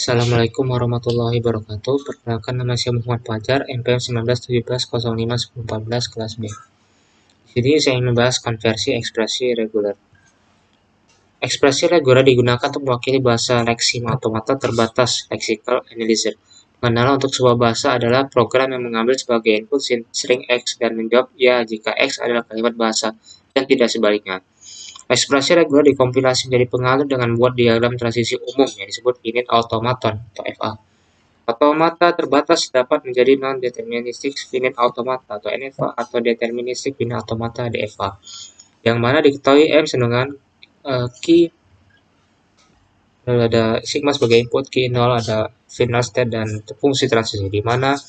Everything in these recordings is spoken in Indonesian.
Assalamualaikum warahmatullahi wabarakatuh. Perkenalkan, nama saya Muhammad Fajar, NPM 1917051014 kelas B. Di sini saya ingin membahas konversi ekspresi reguler. Ekspresi reguler digunakan untuk mewakili bahasa leksim automata terbatas lexical analyzer. Pengendala untuk sebuah bahasa adalah program yang mengambil sebagai input string X dan menjawab ya jika X adalah kalimat bahasa dan tidak sebaliknya. Ekspresi reguler dikompilasi menjadi pengalir dengan membuat diagram transisi umum yang disebut finite automaton atau FA. Automata terbatas dapat menjadi non-deterministic finite automata atau NFA atau deterministic finite automata DFA, yang mana diketahui M dengan key, lalu ada sigma sebagai input, key 0 ada final state dan fungsi transisi, di mana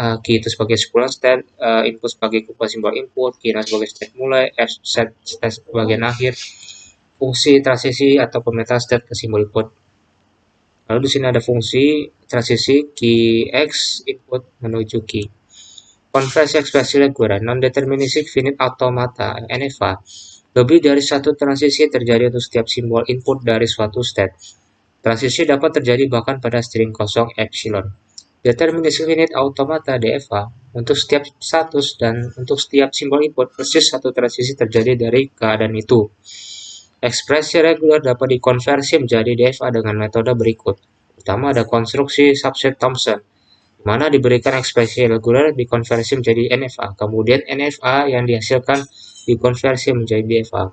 key itu sebagai sequence state, input sebagai kubah simbol input, key 0 sebagai state mulai, F state sebagai akhir, fungsi transisi atau pemetaan state ke simbol input. Lalu di sini ada fungsi transisi key X input menuju key. Konversi ekspresi reguler non-deterministic finite automata NFA. Lebih dari satu transisi terjadi untuk setiap simbol input dari suatu state. Transisi dapat terjadi bahkan pada string kosong epsilon. Deterministic finite automata DFA untuk setiap status dan untuk setiap simbol input persis satu transisi terjadi dari keadaan itu. Ekspresi reguler dapat dikonversi menjadi DFA dengan metode berikut. Pertama ada konstruksi subset Thomson, di mana diberikan ekspresi reguler dikonversi menjadi NFA. Kemudian NFA yang dihasilkan dikonversi menjadi DFA.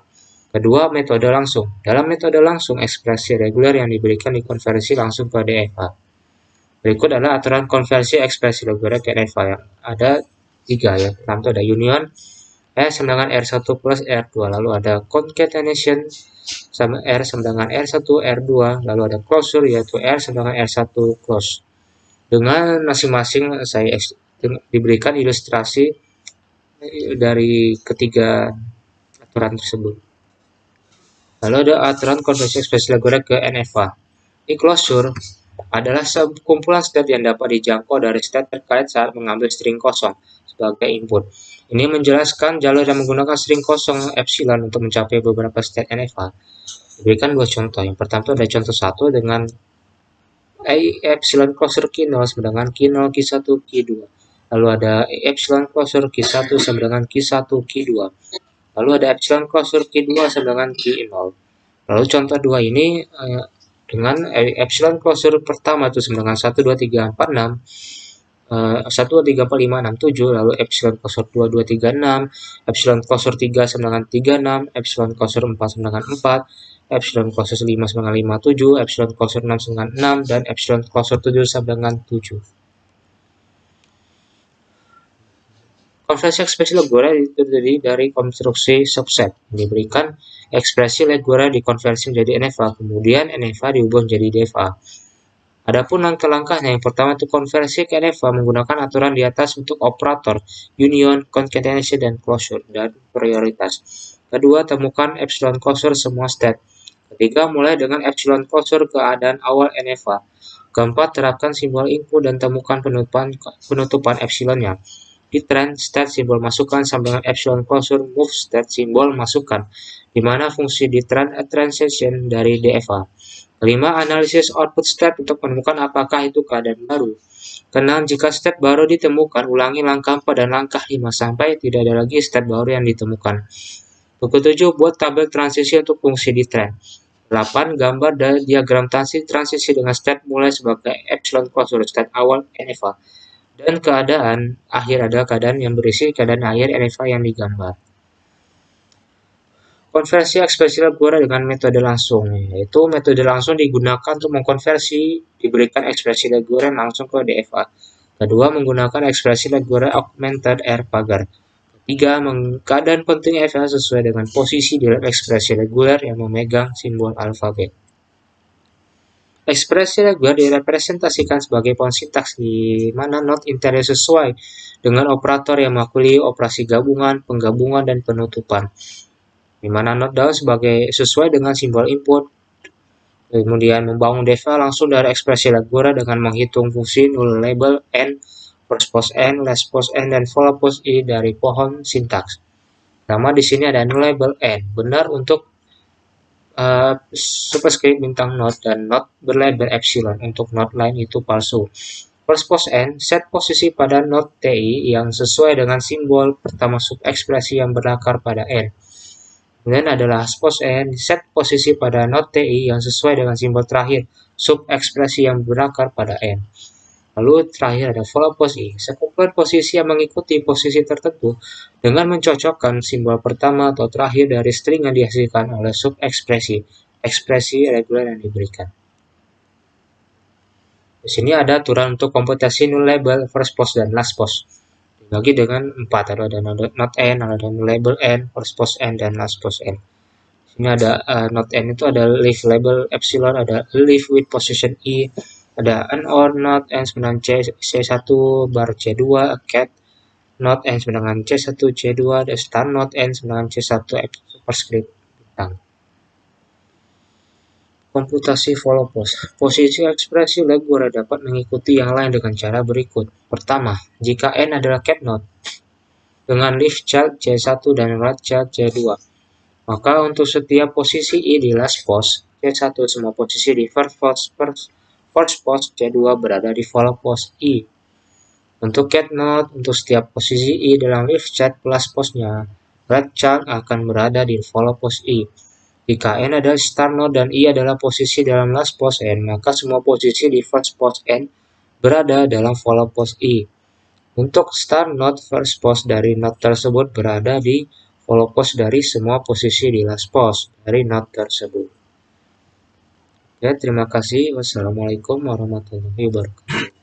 Kedua, metode langsung. Dalam metode langsung, ekspresi reguler yang diberikan dikonversi langsung ke DFA. Berikut adalah aturan konversi ekspresi reguler ke NFA yang ada 3 ya. Pertama ada union, R sama dengan R1 plus R2, lalu ada concatenation sama R sama dengan R1 R2, lalu ada closure yaitu R sama dengan R1 close. Dengan masing-masing saya diberikan ilustrasi dari ketiga aturan tersebut. Lalu ada aturan konversi ekspresi reguler ke NFA. Ini closure adalah sekumpulan state yang dapat dijangkau dari state terkait saat mengambil string kosong sebagai input. Ini menjelaskan jalur yang menggunakan string kosong epsilon untuk mencapai beberapa state NFA. Diberikan dua contoh. Yang pertama ada contoh 1 dengan epsilon closure Q0 sama dengan Q0 Q1 Q2. Lalu ada epsilon closure Q1 sama dengan Q1 Q2. Lalu ada epsilon closure Q2 sama dengan Q0. Lalu contoh 2 ini dengan epsilon closure pertama itu sama dengan 1 2 3 4 6. 1 2 3 4 5 6 7, lalu epsilon closure 2 2 3 6, epsilon closure 3 sama dengan 3 6, epsilon closure 4 sama dengan 4, epsilon closure 5 sama dengan 5 7, epsilon closure 6 sama dengan 6, dan epsilon closure 7 sama dengan 7. Konversi ekspresi reguler terdiri dari konstruksi subset. Diberikan ekspresi reguler dikonversi menjadi NFA, kemudian NFA diubah menjadi DFA. Adapun langkah-langkahnya, yang pertama itu konversi ke NFA menggunakan aturan di atas untuk operator union, concatenation, dan closure, dan prioritas. Kedua, temukan epsilon closure semua state. Ketiga, mulai dengan epsilon closure keadaan awal NFA. Keempat, terapkan simbol input dan temukan penutupan epsilonnya. Di trend, state simbol masukan sama dengan epsilon closure move state simbol masukan, di mana fungsi di trend a transition dari DFA. Kelima, analisis output state untuk menemukan apakah itu keadaan baru. Keenam, jika state baru ditemukan, ulangi langkah 4 dan langkah 5 sampai tidak ada lagi state baru yang ditemukan. Ketujuh, buat tabel transisi untuk fungsi di trend. 8, gambar dari diagram transisi dengan state mulai sebagai epsilon closure state awal NFA. Dan keadaan akhir adalah keadaan yang berisi keadaan akhir NFA yang digambar. Konversi ekspresi reguler dengan metode langsung, yaitu metode langsung digunakan untuk mengkonversi diberikan ekspresi reguler langsung ke DFA. Kedua, menggunakan ekspresi reguler augmented R pagar. Ketiga, keadaan penting FA sesuai dengan posisi dalam ekspresi reguler yang memegang simbol alfabet. Ekspresi reguler direpresentasikan sebagai pohon sintaks di mana not interior sesuai dengan operator yang mewakili operasi gabungan, penggabungan, dan penutupan. Di mana not down sebagai sesuai dengan simbol input, kemudian membangun DFA langsung dari ekspresi reguler dengan menghitung fungsi null label n, first post n, last post n, dan follow post i dari pohon sintaks. Nama di sini ada null label n, benar untuk superscript bintang not dan not berlabel epsilon. Untuk not lain itu palsu. First post n, set posisi pada not ti yang sesuai dengan simbol pertama subekspresi yang berakar pada n. Kemudian adalah last post n, set posisi pada not ti yang sesuai dengan simbol terakhir subekspresi yang berakar pada n. Lalu terakhir ada follow post i, sekumpulan posisi yang mengikuti posisi tertentu dengan mencocokkan simbol pertama atau terakhir dari string yang dihasilkan oleh ekspresi reguler yang diberikan. Di sini ada aturan untuk komputasi null label, first post, dan last post. Dibagi dengan 4, ada not n, ada null label n, first post n, dan last post n. Di sini ada not n itu ada leaf label epsilon, ada leaf with position i, ada an or not n dengan c1 bar c2 cat not n dengan c1 c2, ada star not n dengan c1 superscript bintang. Komputasi follow post. Posisi ekspresi reguler dapat mengikuti yang lain dengan cara berikut. Pertama, jika n adalah cat not dengan leaf child c1 dan right child c2, maka untuk setiap posisi i di last post c1, semua posisi di first post c2 berada di follow post i. Untuk cat not, untuk setiap posisi i dalam leaf child last postnya, right child akan berada di follow post i. Jika n adalah start node dan i adalah posisi dalam last post n, maka semua posisi di first post n berada dalam follow post i. Untuk start node first post dari node tersebut berada di follow post dari semua posisi di last post dari node tersebut. Ya, terima kasih. Wassalamualaikum warahmatullahi wabarakatuh.